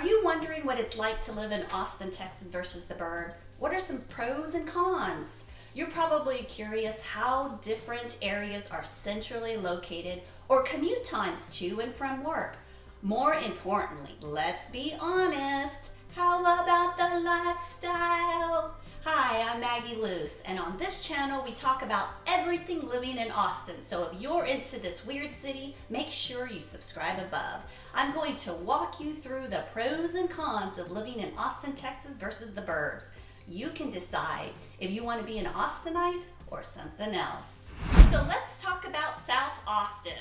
Are you wondering what it's like to live in Austin, Texas versus the burbs? What are some pros and cons? You're probably curious how different areas are centrally located or commute times to and from work. More importantly, let's be honest, how about the lifestyle? Hi, I'm Maggie Luce, and on this channel we talk about everything living in Austin. So if you're into this weird city, make sure you subscribe above. I'm going to walk you through the pros and cons of living in Austin, Texas versus the burbs. You can decide if you want to be an Austinite or something else. So let's talk about South Austin.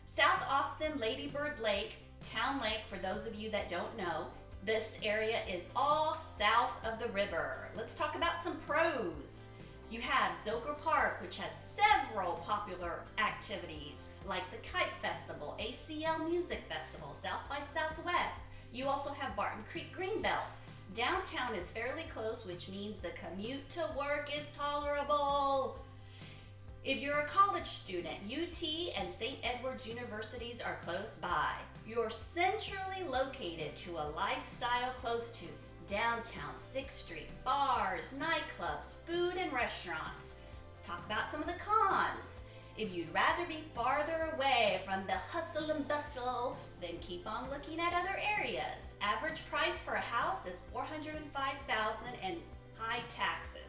South Austin, Lady Bird Lake, Town Lake, for those of you that don't know. This area is all south of the river. Let's talk about some pros. You have Zilker Park, which has several popular activities like the Kite Festival, ACL Music Festival, South by Southwest. You also have Barton Creek Greenbelt. Downtown is fairly close, which means the commute to work is tolerable. If you're a college student, UT and St. Edward's universities are close by. You're centrally located to a lifestyle close to downtown 6th Street, bars, nightclubs, food, and restaurants. Let's talk about some of the cons. If you'd rather be farther away from the hustle and bustle, then keep on looking at other areas. Average price for a house is $405,000 and high taxes.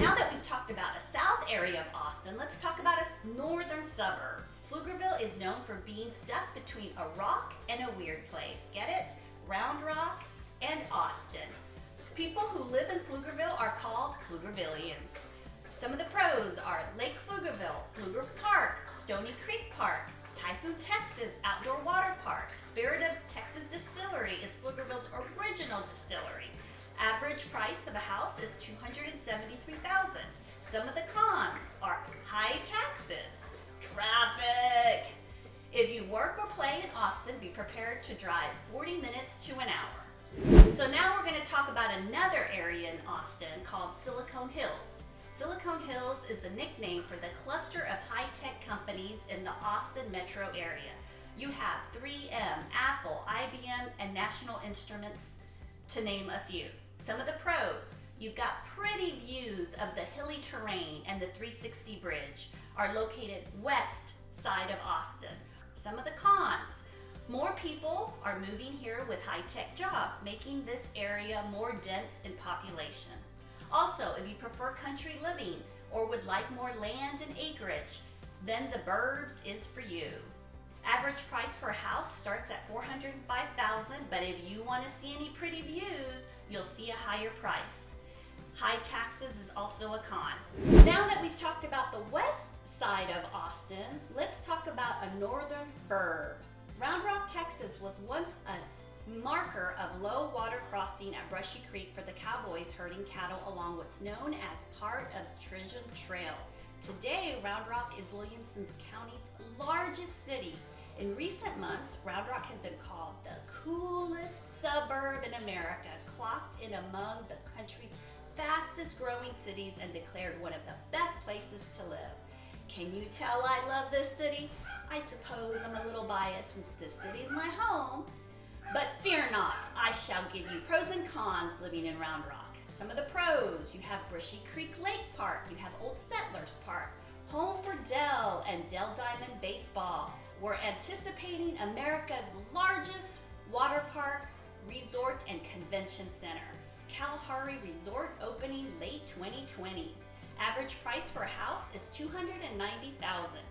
Now that we've talked about a south area of Austin, let's talk about a northern suburb. Pflugerville is known for being stuck between a rock and a weird place. Get it? Round Rock and Austin. People who live in Pflugerville are called Pflugervillians. Some of the pros are Lake Pflugerville, Pfluger Park, Stony Creek Park, Typhoon Texas Outdoor Water Park. Spirit of Texas Distillery is Pflugerville's original distillery. Average price of a house is $273,000. Some of the cons are high taxes, traffic. If you work or play in Austin, be prepared to drive 40 minutes to an hour. So now we're going to talk about another area in Austin called Silicon Hills. Silicon Hills is the nickname for the cluster of high-tech companies in the Austin metro area. You have 3M, Apple, IBM, and National Instruments, to name a few. Some of the pros: you've got pretty views of the hilly terrain, and the 360 bridge are located west side of Austin. Some of the cons: more people are moving here with high-tech jobs, making this area more dense in population. Also, if you prefer country living or would like more land and acreage, then the burbs is for you. Average price for a house starts at $405,000, but if you want to see any pretty views, you'll see a higher price. High taxes is also a con. Now that we've talked about the west side of Austin, let's talk about a northern burb. Round Rock, Texas was once a marker of low water crossing at Brushy Creek for the cowboys herding cattle along what's known as part of Trisham Trail. Today, Round Rock is Williamson County's largest city. In recent months, Round Rock has been called the coolest suburb in America, clocked in among the country's fastest growing cities, and declared one of the best places to live. Can you tell I love this city? I suppose I'm a little biased since this city is my home. But fear not, I shall give you pros and cons living in Round Rock. Some of the pros: you have Brushy Creek Lake Park, you have Old Settlers Park, home for Dell and Dell Diamond Baseball. We're anticipating America's largest water park, resort, and convention center. Kalahari Resort opening late 2020. Average price for a house is $290,000.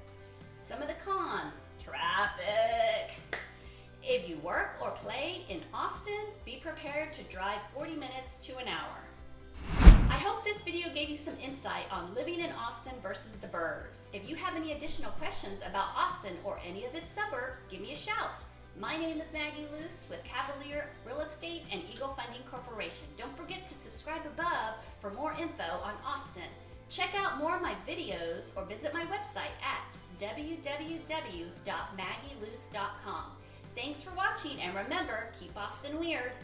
Some of the cons: traffic. If you work or play in Austin, be prepared to drive 40 minutes to an hour. I hope this video gave you some insight on living in Austin versus the burbs. If you have any additional questions about Austin or any of its suburbs, give me a shout. My name is Maggie Luce with Cavalier Real Estate and Eagle Funding Corporation. Don't forget to subscribe above for more info on Austin. Check out more of my videos or visit my website at www.maggieluce.com. Thanks for watching, and remember, keep Austin weird.